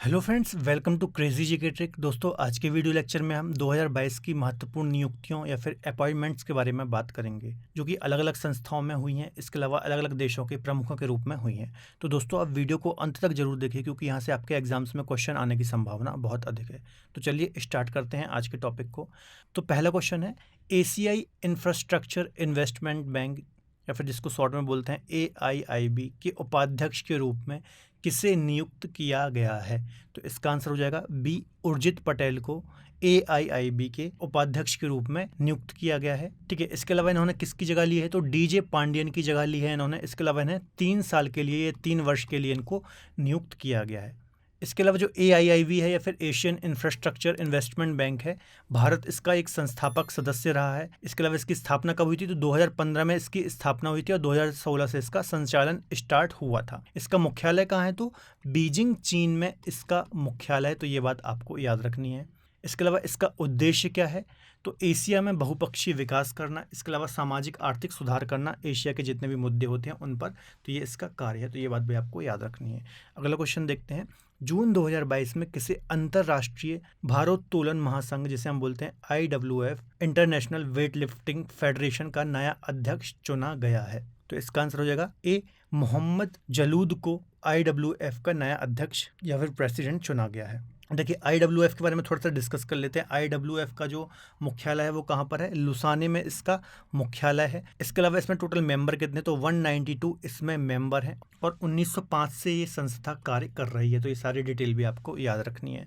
Hello friends, welcome to crazy GK trick. दोस्तों, आज के वीडियो लेक्चर में हम 2022 की महत्वपूर्ण नियुक्तियों या फिर अपॉइंटमेंट्स के बारे में बात करेंगे, जो कि अलग अलग संस्थाओं में हुई हैं। इसके अलावा अलग अलग देशों के प्रमुखों के रूप में हुई हैं। तो दोस्तों, आप वीडियो को अंत तक जरूर देखिए, क्योंकि यहाँ से आपके एग्जाम्स में क्वेश्चन आने की संभावना बहुत अधिक है। तो चलिए स्टार्ट करते हैं आज के टॉपिक को। तो पहला क्वेश्चन है, एशियाई इंफ्रास्ट्रक्चर इन्वेस्टमेंट बैंक या फिर जिसको शॉर्ट में बोलते हैं AIIB के उपाध्यक्ष के रूप में किसे नियुक्त किया गया है? तो इसका आंसर हो जाएगा बी, उर्जित पटेल को AIIB के उपाध्यक्ष के रूप में नियुक्त किया गया है। ठीक है, इसके अलावा इन्होंने किसकी जगह ली है? तो DJ पांडियन की जगह ली है इन्होंने। इसके अलावा इन्हें 3 साल के लिए, 3 वर्ष के लिए इनको नियुक्त किया गया है। इसके अलावा जो AIIB है या फिर एशियन इंफ्रास्ट्रक्चर इन्वेस्टमेंट बैंक है, भारत इसका एक संस्थापक सदस्य रहा है। इसके अलावा इसकी स्थापना कब हुई थी? तो 2015 में इसकी स्थापना हुई थी और 2016 से इसका संचालन स्टार्ट हुआ था। इसका मुख्यालय कहाँ है? तो बीजिंग, चीन में इसका मुख्यालय है। तो ये बात आपको याद रखनी है। इसके अलावा इसका उद्देश्य क्या है? तो एशिया में बहुपक्षीय विकास करना, इसके अलावा सामाजिक आर्थिक सुधार करना, एशिया के जितने भी मुद्दे होते हैं उन पर। तो ये इसका कार्य है। तो ये बात भी आपको याद रखनी है। अगला क्वेश्चन देखते हैं, जून 2022 में किसे अंतरराष्ट्रीय भारोत्तोलन महासंघ, जिसे हम बोलते हैं IWF, international weight lifting federation का नया अध्यक्ष चुना गया है? तो इसका आंसर हो जाएगा ए, मोहम्मद जलूद को IWF का नया अध्यक्ष या फिर प्रेसिडेंट चुना गया है। देखिए, IWF के बारे में थोड़ा सा डिस्कस कर लेते हैं। IWF का जो मुख्यालय है वो कहाँ पर है? लुसाने में इसका मुख्यालय है। इसके अलावा इसमें टोटल मेंबर कितने? तो 192 इसमें मेंबर हैं और 1905 से ये संस्था कार्य कर रही है। तो ये सारी डिटेल भी आपको याद रखनी है।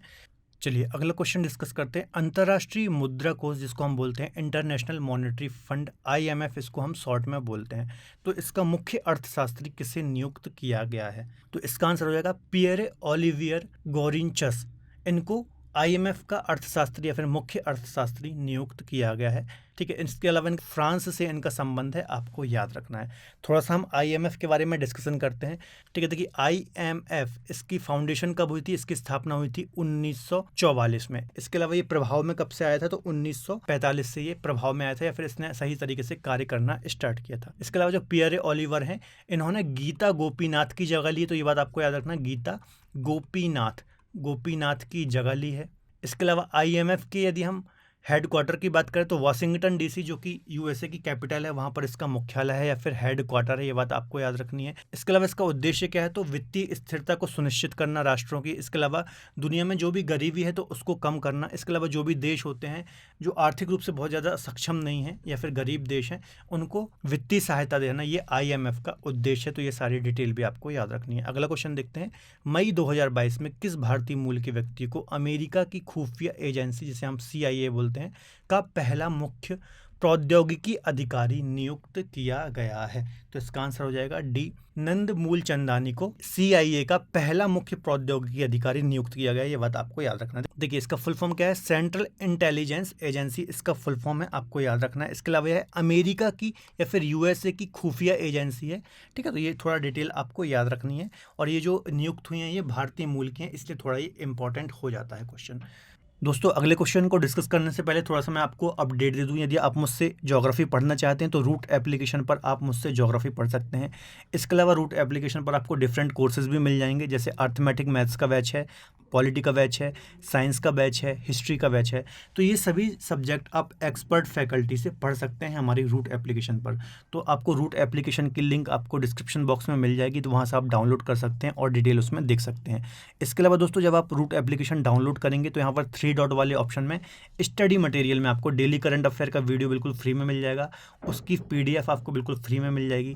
चलिए अगला क्वेश्चन डिस्कस करते हैं। अंतर्राष्ट्रीय मुद्रा कोष, जिसको हम बोलते हैं इंटरनेशनल मॉनेटरी फंड, IMF इसको हम शॉर्ट में बोलते हैं, तो इसका मुख्य अर्थशास्त्री किसे नियुक्त किया गया है? तो इसका आंसर हो जाएगा पियरे ओलिवियर गोरिंचस। इनको IMF का अर्थशास्त्री या फिर मुख्य अर्थशास्त्री नियुक्त किया गया है। ठीक है, इसके अलावा फ्रांस से इनका संबंध है, आपको याद रखना है। थोड़ा सा हम IMF के बारे में डिस्कशन करते हैं। ठीक है, देखिए IMF इसकी फाउंडेशन कब हुई थी? इसकी स्थापना हुई थी 1944 में। इसके अलावा ये प्रभाव में कब से आया था? तो 1945 से ये प्रभाव में आया था, या फिर इसने सही तरीके से कार्य करना स्टार्ट किया था। इसके अलावा जो पियरे ओलिवर हैं, इन्होंने गीता गोपीनाथ की जगह ली। तो ये बात आपको याद रखना, गीता गोपीनाथ की जगह ली है। इसके अलावा IMF के यदि हम हेडक्वार्टर की बात करें तो वाशिंगटन DC, जो कि USA की कैपिटल है, वहाँ पर इसका मुख्यालय है या फिर हेडक्वार्टर है। ये बात आपको याद रखनी है। इसके अलावा इसका उद्देश्य क्या है? तो वित्तीय स्थिरता को सुनिश्चित करना राष्ट्रों की। इसके अलावा दुनिया में जो भी गरीबी है तो उसको कम करना। इसके अलावा जो भी देश होते हैं जो आर्थिक रूप से बहुत ज़्यादा सक्षम नहीं है या फिर गरीब देश हैं, उनको वित्तीय सहायता देना, ये IMF का उद्देश्य है। तो ये सारी डिटेल भी आपको याद रखनी है। अगला क्वेश्चन देखते हैं, मई 2022 में किस भारतीय मूल के व्यक्ति को अमेरिका की खुफिया एजेंसी, जिसे हम CIA बोलते हैं, का पहला मुख्य प्रौद्योगिकी अधिकारी नियुक्त किया गया है? तो इसका आंसर हो जाएगा डी, नंद मूलचंदानी को CIA का पहला मुख्य प्रौद्योगिकी अधिकारी नियुक्त किया गया है। ये बात आपको याद रखना है। देखिए, इसका फुल फॉर्म क्या है? सेंट्रल इंटेलिजेंस एजेंसी इसका फुल फॉर्म है, आपको याद रखना है। इसके अलावा यह अमेरिका की या फिर USA की खुफिया एजेंसी है। ठीक है, तो ये थोड़ा डिटेल आपको याद रखनी है। और ये जो नियुक्त हुई हैं ये भारतीय मूल की हैं, इसलिए थोड़ा ये इंपॉर्टेंट हो जाता है क्वेश्चन। दोस्तों, अगले क्वेश्चन को डिस्कस करने से पहले थोड़ा सा मैं आपको अपडेट दे दूं। यदि आप मुझसे ज्योग्राफी पढ़ना चाहते हैं तो रूट एप्लीकेशन पर आप मुझसे ज्योग्राफी पढ़ सकते हैं। इसके अलावा रूट एप्लीकेशन पर आपको डिफरेंट कोर्सेज भी मिल जाएंगे, जैसे अर्थमेटिक मैथ्स का बैच है, पॉलिटी का बैच है, साइंस का बैच है, हिस्ट्री का बैच है। तो ये सभी सब्जेक्ट आप एक्सपर्ट फैकल्टी से पढ़ सकते हैं हमारी रूट एप्लीकेशन पर। तो आपको रूट एप्लीकेशन की लिंक आपको डिस्क्रिप्शन बॉक्स में मिल जाएगी, तो वहाँ से आप डाउनलोड कर सकते हैं और डिटेल उसमें देख सकते हैं। इसके अलावा दोस्तों, जब आप रूट एप्लीकेशन डाउनलोड करेंगे तो यहाँ पर 3 डॉट वाले ऑप्शन में स्टडी मटेरियल में आपको डेली करंट अफेयर का वीडियो बिल्कुल फ्री में मिल जाएगा, उसकी PDF आपको बिल्कुल फ्री में मिल जाएगी।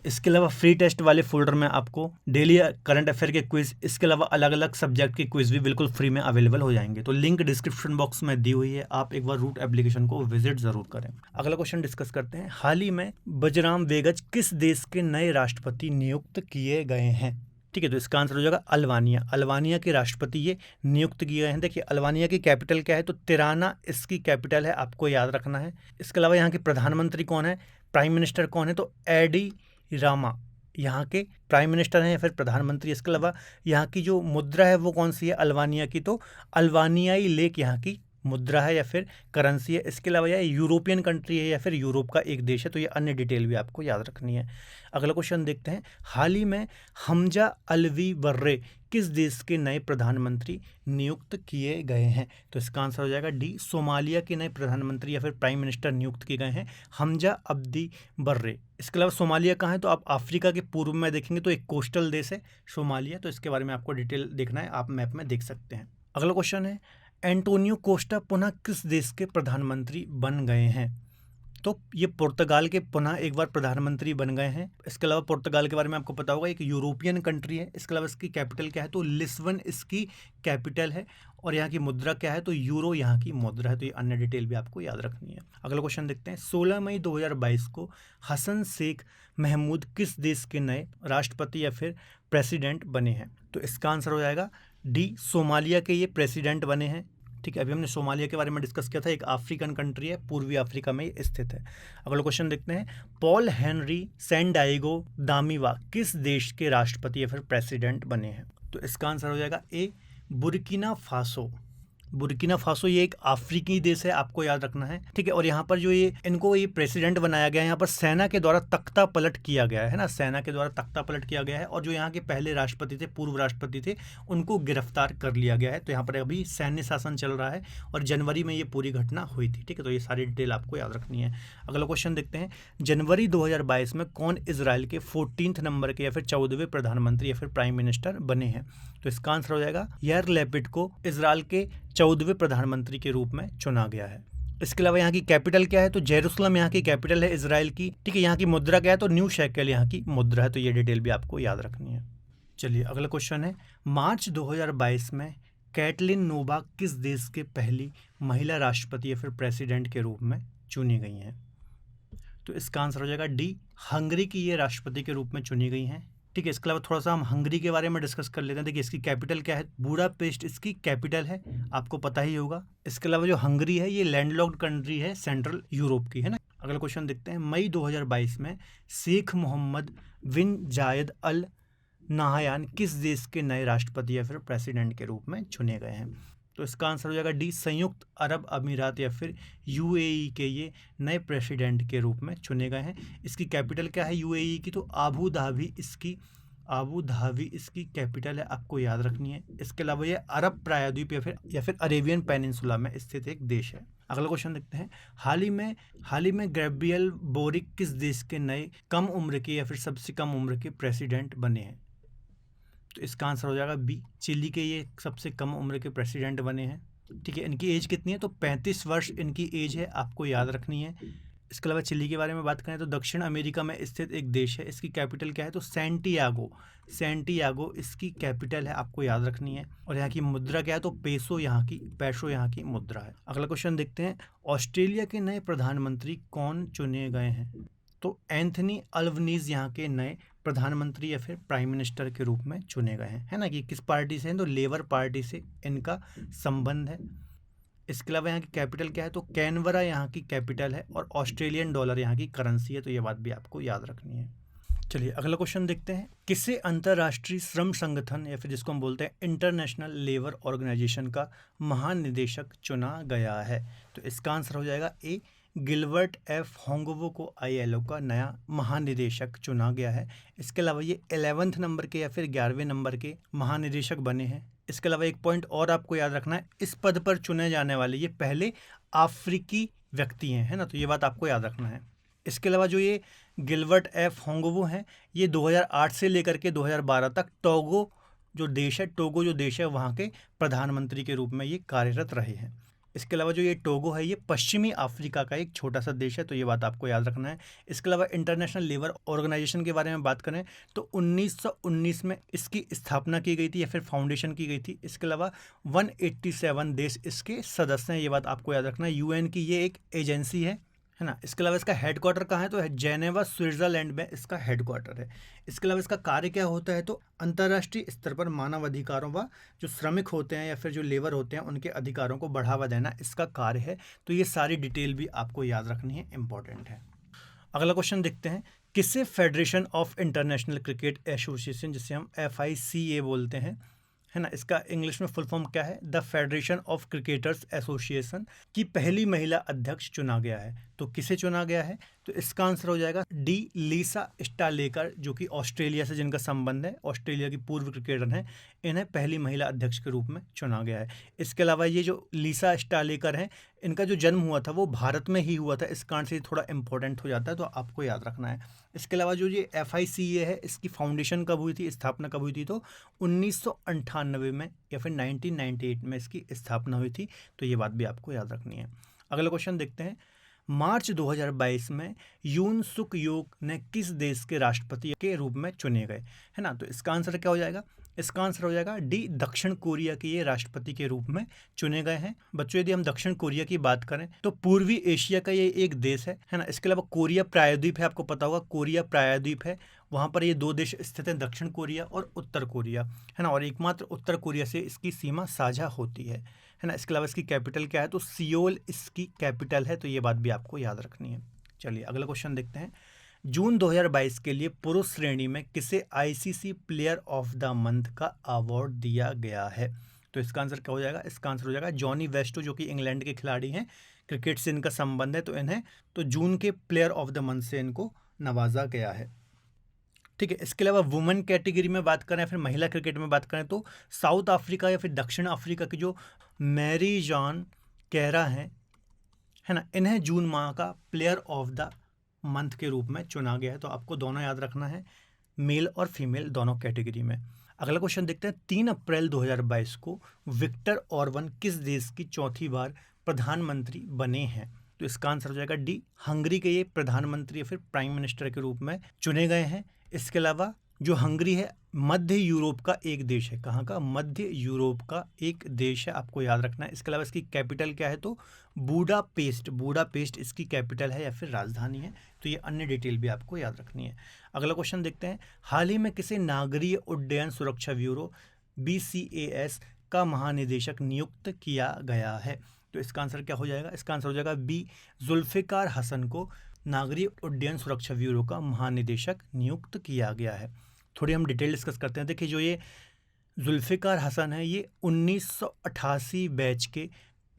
इसके अलावा फ्री टेस्ट वाले फोल्डर में आपको डेली करंट अफेयर के क्विज, इसके अलावा अलग अलग सब्जेक्ट के क्विज भी बिल्कुल फ्री में अवेलेबल हो जाएंगे। तो लिंक डिस्क्रिप्शन बॉक्स में दी हुई है, आप एक बार रूट एप्लीकेशन को विजिट जरूर करें। अगला क्वेश्चन डिस्कस करते हैं, हाल ही में बजराम वेगच किस देश के नए राष्ट्रपति नियुक्त किए गए हैं? ठीक है, तो इसका आंसर हो जाएगा अल्बानिया के राष्ट्रपति ये नियुक्त किए गए हैं। देखिए, अल्बानिया की कैपिटल क्या है? तो तिराना इसकी कैपिटल है, आपको याद रखना है। इसके अलावा यहाँ के प्रधानमंत्री कौन है, प्राइम मिनिस्टर कौन है? तो एडी रामा यहाँ के प्राइम मिनिस्टर हैं या फिर प्रधानमंत्री। इसके अलावा यहाँ की जो मुद्रा है वो कौन सी है अल्बानिया की? तो अल्बानियाई लेक यहाँ की मुद्रा है या फिर करेंसी है। इसके अलावा यह यूरोपियन कंट्री है या फिर यूरोप का एक देश है, तो ये अन्य डिटेल भी आपको याद रखनी है। अगला क्वेश्चन देखते हैं, हाल ही में हमजा अलवी बर्रे किस देश के नए प्रधानमंत्री नियुक्त किए गए हैं? तो इसका आंसर हो जाएगा डी, सोमालिया के नए प्रधानमंत्री या फिर प्राइम मिनिस्टर नियुक्त किए गए हैं हमजा अब्दी बर्रे। इसके अलावा सोमालिया कहाँ है? तो आप अफ्रीका के पूर्व में देखेंगे तो एक कोस्टल देश है सोमालिया, तो इसके बारे में आपको डिटेल देखना है, आप मैप में देख सकते हैं। अगला क्वेश्चन है, एंटोनियो कोस्टा पुनः किस देश के प्रधानमंत्री बन गए हैं? तो ये पुर्तगाल के पुनः एक बार प्रधानमंत्री बन गए हैं। इसके अलावा पुर्तगाल के बारे में आपको पता होगा, एक यूरोपियन कंट्री है। इसके अलावा इसकी कैपिटल क्या है? तो लिस्बन इसकी कैपिटल है। और यहाँ की मुद्रा क्या है? तो यूरो यहाँ की मुद्रा है। तो ये अन्य डिटेल भी आपको याद रखनी है। अगला क्वेश्चन देखते हैं, 16 मई 2022 को हसन शेख महमूद किस देश के नए राष्ट्रपति या फिर प्रेसिडेंट बने हैं? तो इसका आंसर हो जाएगा डी, सोमालिया के ये प्रेसिडेंट बने हैं। ठीक है, अभी हमने सोमालिया के बारे में डिस्कस किया था, एक अफ्रीकन कंट्री है, पूर्वी अफ्रीका में स्थित है। अगला क्वेश्चन देखते हैं, पॉल हेनरी सैनडाइगो दामिवा किस देश के राष्ट्रपति या फिर प्रेसिडेंट बने हैं? तो इसका आंसर हो जाएगा ए, बुर्किना फासो। बुर्किना फासो ये एक अफ्रीकी देश है, आपको याद रखना है। ठीक है, और यहाँ पर जो ये इनको ये प्रेसिडेंट बनाया गया है, यहाँ पर सेना के द्वारा तख्ता पलट किया गया है ना, सेना के द्वारा तख्ता पलट किया गया है। और जो यहाँ के पहले राष्ट्रपति थे, पूर्व राष्ट्रपति थे, उनको गिरफ्तार कर लिया गया है। तो यहाँ पर अभी सैन्य शासन चल रहा है और जनवरी में ये पूरी घटना हुई थी। ठीक है, तो ये सारी डिटेल आपको याद रखनी है। अगला क्वेश्चन देखते हैं, जनवरी 2022 में कौन इजराइल के 14 नंबर के या फिर 14वें प्रधानमंत्री या फिर प्राइम मिनिस्टर बने हैं? तो इसका आंसर हो जाएगा यार लैपिड को इजराइल के 14वें प्रधानमंत्री के रूप में चुना गया है। इसके अलावा यहाँ की कैपिटल क्या है? तो जेरूसलम यहाँ की कैपिटल है इजराइल की। ठीक है, यहाँ की मुद्रा क्या है? तो न्यू शेकेल यहाँ की मुद्रा है। तो ये डिटेल भी आपको याद रखनी है। चलिए अगला क्वेश्चन है, मार्च 2022 में कैटलिन नोवाक किस देश के पहली महिला राष्ट्रपति या फिर प्रेसिडेंट के रूप में चुनी गई हैं? तो इसका आंसर हो जाएगा डी, हंगरी की ये राष्ट्रपति के रूप में चुनी गई हैं। ठीक है, इसके अलावा थोड़ा सा हम हंगरी के बारे में डिस्कस कर लेते हैं। देखिए इसकी कैपिटल क्या है? बुडापेस्ट इसकी कैपिटल है, आपको पता ही होगा। इसके अलावा जो हंगरी है ये लैंडलॉक्ड कंट्री है, सेंट्रल यूरोप की है ना। अगला क्वेश्चन देखते हैं, मई 2022 में शेख मोहम्मद बिन जायद अल नाहयान किस देश के नए राष्ट्रपति या फिर प्रेसिडेंट के रूप में चुने गए हैं? तो इसका आंसर हो जाएगा डी, संयुक्त अरब अमीरात या फिर यूएई के ये नए प्रेसिडेंट के रूप में चुने गए हैं। इसकी कैपिटल क्या है यूएई की? तो आबू धाबी इसकी कैपिटल है, आपको याद रखनी है। इसके अलावा ये अरब प्रायद्वीप या फिर अरेबियन पेनिनसुला में स्थित एक देश है। अगला क्वेश्चन देखते हैं, हाल ही में गैब्रियल बोरिक किस देश के नए कम उम्र के या फिर सबसे कम उम्र के प्रेसिडेंट बने हैं? तो इसका आंसर हो जाएगा बी, चिली के ये सबसे कम उम्र के प्रेसिडेंट बने हैं। ठीक है, इनकी एज कितनी है? तो 35 वर्ष इनकी एज है, आपको याद रखनी है। इसके अलावा चिली के बारे में बात करें तो दक्षिण अमेरिका में स्थित एक देश है। इसकी कैपिटल क्या है? तो सैंटियागो इसकी कैपिटल है, आपको याद रखनी है। और यहाँ की मुद्रा क्या है? तो पैसो यहाँ की मुद्रा है। अगला क्वेश्चन देखते हैं, ऑस्ट्रेलिया के नए प्रधानमंत्री कौन चुने गए हैं? तो एंथनी अल्बनीज़ यहाँ के नए प्रधानमंत्री या फिर प्राइम मिनिस्टर के रूप में चुने गए हैं, है ना। कि किस पार्टी से हैं? तो लेबर पार्टी से इनका संबंध है। इसके अलावा यहाँ की कैपिटल क्या है? तो कैनबरा यहाँ की कैपिटल है और ऑस्ट्रेलियन डॉलर यहाँ की करेंसी है। तो ये बात भी आपको याद रखनी है। चलिए अगला क्वेश्चन देखते हैं, किसे अंतर्राष्ट्रीय श्रम संगठन या फिर जिसको हम बोलते हैं इंटरनेशनल लेबर ऑर्गेनाइजेशन का महानिदेशक चुना गया है? तो इसका आंसर हो जाएगा ए, गिलबर्ट एफ होंगवो को आईएलओ का नया महानिदेशक चुना गया है। इसके अलावा ये 11वें नंबर के या फिर 11वें नंबर के महानिदेशक बने हैं। इसके अलावा एक पॉइंट और आपको याद रखना है, इस पद पर चुने जाने वाले ये पहले अफ्रीकी व्यक्ति हैं, है ना। तो ये बात आपको याद रखना है। इसके अलावा जो ये गिलबर्ट एफ होंगवो हैं, ये 2008 से लेकर के 2012 तक टोगो जो देश है वहाँ के प्रधानमंत्री के रूप में ये कार्यरत रहे हैं। इसके अलावा जो ये टोगो है ये पश्चिमी अफ्रीका का एक छोटा सा देश है। तो ये बात आपको याद रखना है। इसके अलावा इंटरनेशनल लेबर ऑर्गेनाइजेशन के बारे में बात करें तो 1919 में इसकी स्थापना की गई थी या फिर फाउंडेशन की गई थी। इसके अलावा 187 देश इसके सदस्य हैं, ये बात आपको याद रखना है। यूएन की ये एक एजेंसी है ना। इसके अलावा इसका हेडक्वार्टर कहाँ है? तो जेनेवा स्विट्जरलैंड में इसका हेडक्वार्टर है। इसके अलावा इसका कार्य क्या होता है? तो अंतर्राष्ट्रीय स्तर पर मानव अधिकारों व जो श्रमिक होते हैं या फिर जो लेबर होते हैं उनके अधिकारों को बढ़ावा देना इसका कार्य है। तो ये सारी डिटेल भी आपको याद रखनी है, इंपॉर्टेंट है। अगला क्वेश्चन देखते हैं, किसे federation of international cricket association जिसे हम FICA बोलते हैं है ना, इसका इंग्लिश में फुल फॉर्म क्या है, the federation of cricketers association की पहली महिला अध्यक्ष चुना गया है। तो किसे चुना गया है, तो इसका आंसर हो जाएगा डी लीसा स्टालेकर, जो कि ऑस्ट्रेलिया से जिनका संबंध है, ऑस्ट्रेलिया की पूर्व क्रिकेटर हैं, इन्हें पहली महिला अध्यक्ष के रूप में चुना गया है। इसके अलावा ये जो लीसा स्टालेकर हैं, इनका जो जन्म हुआ था वो भारत में ही हुआ था, इस कारण से ये थोड़ा इंपॉर्टेंट हो जाता है, तो आपको याद रखना है। इसके अलावा जो ये FICA है, इसकी फाउंडेशन कब हुई थी, स्थापना कब हुई थी, तो 1998 में या फिर 1998 में इसकी स्थापना हुई थी। तो ये बात भी आपको याद रखनी है। अगला क्वेश्चन देखते हैं, मार्च 2022 में यून सुक योक ने किस देश के राष्ट्रपति के रूप में चुने गए, है ना। तो इसका आंसर क्या हो जाएगा, इसका आंसर हो जाएगा डी, दक्षिण कोरिया के ये राष्ट्रपति के रूप में चुने गए हैं। बच्चों, यदि हम दक्षिण कोरिया की बात करें तो पूर्वी एशिया का ये एक देश है ना। इसके अलावा कोरिया प्रायद्वीप है, आपको पता होगा कोरिया प्रायद्वीप है, वहाँ पर ये दो देश स्थित हैं, दक्षिण कोरिया और उत्तर कोरिया, है ना। और एकमात्र उत्तर कोरिया से इसकी सीमा साझा होती है ना। इसके अलावा इसकी कैपिटल क्या है, तो सियोल इसकी कैपिटल है, तो ये बात भी आपको याद रखनी है। चलिए अगला क्वेश्चन देखते हैं, जून 2022 के लिए पुरुष श्रेणी में किसे ICC player of the month का अवार्ड दिया गया है। तो इसका आंसर क्या हो जाएगा, इसका आंसर हो जाएगा जॉनी वेस्टो, जो कि इंग्लैंड के खिलाड़ी हैं, क्रिकेट से इनका संबंध है, तो इन्हें तो जून के प्लेयर ऑफ द मंथ से इनको नवाजा गया है। ठीक है, इसके अलावा वुमेन कैटेगरी में बात करें, फिर महिला क्रिकेट में बात करें, तो साउथ अफ्रीका या फिर दक्षिण अफ्रीका की जो मैरी जॉन कैरा हैं, है ना, इन्हें जून माह का प्लेयर ऑफ द मंथ के रूप में चुना गया है। तो आपको दोनों याद रखना है, मेल और फीमेल दोनों कैटेगरी में। अगला क्वेश्चन देखते हैं, 3 अप्रैल 2022 को विक्टर ऑर्बन किस देश की चौथी बार प्रधानमंत्री बने हैं। तो इसका आंसर हो जाएगा डी, हंगरी के ये प्रधानमंत्री या फिर प्राइम मिनिस्टर के रूप में चुने गए हैं। इसके अलावा जो हंगरी है मध्य यूरोप का एक देश है, कहाँ का, मध्य यूरोप का एक देश है, आपको याद रखना है। इसके अलावा इसकी कैपिटल क्या है, तो बूडापेस्ट इसकी कैपिटल है या फिर राजधानी है। तो ये अन्य डिटेल भी आपको याद रखनी है। अगला क्वेश्चन देखते हैं, हाल ही में किसे नागरिक उड्डयन सुरक्षा ब्यूरो BCAS का महानिदेशक नियुक्त किया गया है। तो इसका आंसर क्या हो जाएगा, इसका आंसर हो जाएगा बी, जुल्फिकार हसन को नागरिक उड्डयन सुरक्षा ब्यूरो का महानिदेशक नियुक्त किया गया है। थोड़ी हम डिटेल डिस्कस करते हैं। देखिए, जो ये जुल्फिकार हसन है, ये 1988 बैच के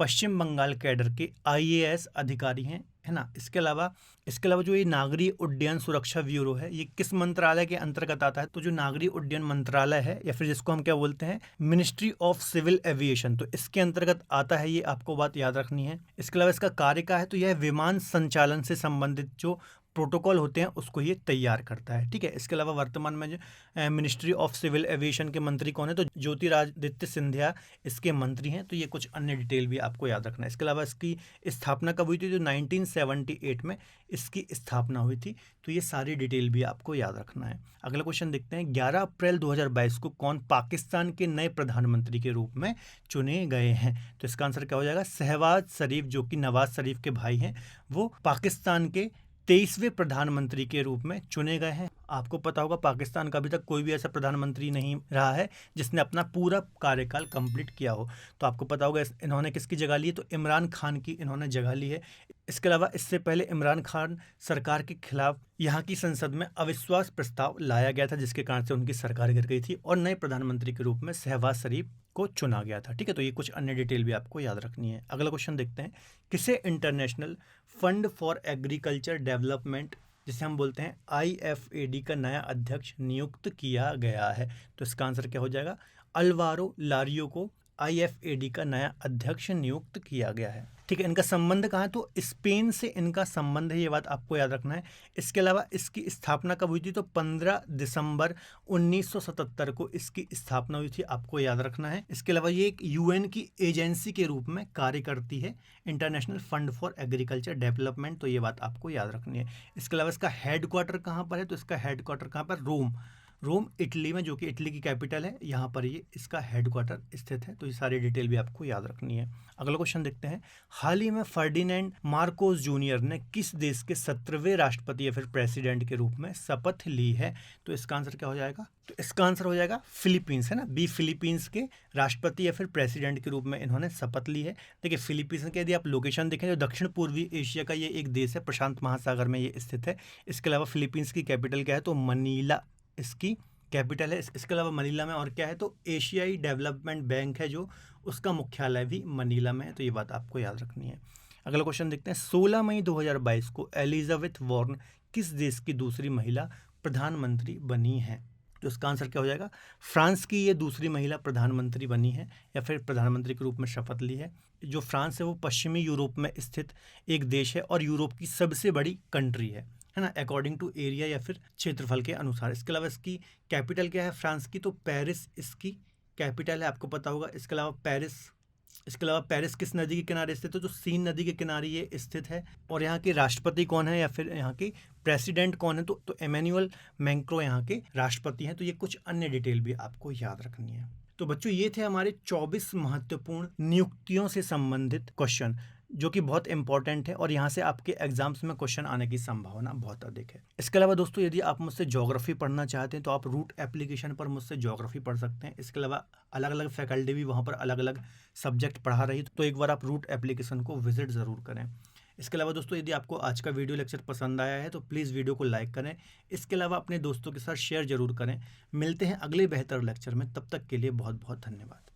पश्चिम बंगाल कैडर के IAS अधिकारी हैं, है ना। इसके अलावा जो ये नागरिक उड्डयन सुरक्षा ब्यूरो है, ये किस मंत्रालय के अंतर्गत आता है, तो जो नागरिक उड्डयन मंत्रालय है या फिर जिसको हम क्या बोलते हैं, मिनिस्ट्री ऑफ सिविल एविएशन, तो इसके अंतर्गत आता है, ये आपको बात याद रखनी है। इसके अलावा इसका कार्य क्या है, तो यह विमान संचालन से संबंधित जो प्रोटोकॉल होते हैं उसको ये तैयार करता है। ठीक है, इसके अलावा वर्तमान में जो मिनिस्ट्री ऑफ सिविल एविएशन के मंत्री कौन है, तो ज्योतिरादित्य सिंधिया इसके मंत्री हैं। तो ये कुछ अन्य डिटेल भी आपको याद रखना है। इसके अलावा इसकी स्थापना कब हुई थी, तो 1978 में इसकी स्थापना हुई थी। तो ये सारी डिटेल भी आपको याद रखना है। अगला क्वेश्चन देखते हैं, 11 अप्रैल 2022 को कौन पाकिस्तान के नए प्रधानमंत्री के रूप में चुने गए हैं। तो इसका आंसर क्या हो जाएगा, शहबाज शरीफ, जो कि नवाज शरीफ के भाई हैं, वो पाकिस्तान के 23वें प्रधानमंत्री के रूप में चुने गए हैं। आपको पता होगा पाकिस्तान का अभी तक कोई भी ऐसा प्रधानमंत्री नहीं रहा है जिसने अपना पूरा कार्यकाल कंप्लीट किया हो। तो आपको पता होगा इन्होंने किसकी जगह ली है, तो इमरान खान की इन्होंने जगह ली है। इसके अलावा इससे पहले इमरान खान सरकार के खिलाफ यहाँ की संसद में अविश्वास प्रस्ताव लाया गया था, जिसके कारण से उनकी सरकार गिर गई थी और नए प्रधानमंत्री के रूप में शहबाज शरीफ को चुना गया था। ठीक है, तो ये कुछ अन्य डिटेल भी आपको याद रखनी है। अगला क्वेश्चन देखते हैं, किसे international fund for agriculture development, जिसे हम बोलते हैं IFAD का नया अध्यक्ष नियुक्त किया गया है। तो इसका आंसर क्या हो जाएगा, अल्वारो लारियो को IFAD का नया अध्यक्ष नियुक्त किया गया है। ठीक है, इनका संबंध कहाँ है, तो स्पेन से इनका संबंध है, ये बात आपको याद रखना है। इसके अलावा इसकी स्थापना कब हुई थी, तो 15 दिसंबर 1977 को इसकी स्थापना हुई थी, आपको याद रखना है। इसके अलावा ये एक UN की एजेंसी के रूप में कार्य करती है, international fund for agriculture development, तो ये बात आपको याद रखनी है। इसके अलावा इसका हेडक्वार्टर कहाँ पर है, तो इसका हेडक्वार्टर कहाँ पर, रोम इटली में, जो कि इटली की कैपिटल है, यहाँ पर ये इसका हेडक्वार्टर स्थित है। तो ये सारी डिटेल भी आपको याद रखनी है। अगला क्वेश्चन देखते हैं, हाल ही में फर्डिनेंड मार्कोस जूनियर ने किस देश के 17वें राष्ट्रपति या फिर प्रेसिडेंट के रूप में शपथ ली है। तो इसका आंसर क्या हो जाएगा, तो इसका आंसर हो जाएगा फिलीपींस, है ना। बी, फिलीपींस के राष्ट्रपति या फिर प्रेसिडेंट के रूप में इन्होंने शपथ ली है। देखिए, फिलीपींस के यदि आप लोकेशन देखें, जो दक्षिण पूर्वी एशिया का ये एक देश है, प्रशांत महासागर में ये स्थित है। इसके अलावा फिलीपींस की कैपिटल क्या है, तो मनीला इसकी कैपिटल है। इसके अलावा मनीला में और क्या है, तो एशियाई डेवलपमेंट बैंक है जो, उसका मुख्यालय भी मनीला में है। तो ये बात आपको याद रखनी है। अगला क्वेश्चन देखते हैं। 16 मई 2022 को एलिजाबेथ वॉर्न किस देश की दूसरी महिला प्रधानमंत्री बनी है? तो इसका आंसर क्या हो जाएगा? फ्रांस की ये दूसरी महिला प्रधानमंत्री बनी है या फिर प्रधानमंत्री के रूप में शपथ ली है। जो फ्रांस है वो पश्चिमी यूरोप में स्थित एक देश है और यूरोप की सबसे बड़ी कंट्री है ना, अकॉर्डिंग टू एरिया या फिर क्षेत्रफल के अनुसार। इसके अलावा इसकी कैपिटल क्या है फ्रांस की? तो पेरिस इसकी कैपिटल है, आपको पता होगा। इसके अलावा पेरिस किस नदी के किनारे स्थित है? तो सीन नदी के किनारे ये स्थित है। और यहाँ के राष्ट्रपति कौन है या फिर यहाँ के प्रेसिडेंट कौन है? तो इमैनुअल मैक्रों यहाँ के राष्ट्रपति हैं। तो ये कुछ अन्य डिटेल भी आपको याद रखनी है। तो बच्चों ये थे हमारे 24 महत्वपूर्ण नियुक्तियों से संबंधित क्वेश्चन, जो कि बहुत इंपॉर्टेंट है और यहाँ से आपके एग्जाम्स में क्वेश्चन आने की संभावना बहुत अधिक है। इसके अलावा दोस्तों यदि आप मुझसे ज्योग्राफी पढ़ना चाहते हैं तो आप रूट एप्लीकेशन पर मुझसे ज्योग्राफी पढ़ सकते हैं। इसके अलावा अलग अलग फैकल्टी भी वहाँ पर अलग अलग सब्जेक्ट पढ़ा रही, तो एक बार आप रूट एप्लीकेशन को विजिट ज़रूर करें। इसके अलावा दोस्तों यदि आपको आज का वीडियो लेक्चर पसंद आया है तो प्लीज़ वीडियो को लाइक करें। इसके अलावा अपने दोस्तों के साथ शेयर जरूर करें। मिलते हैं अगले बेहतर लेक्चर में, तब तक के लिए बहुत बहुत धन्यवाद।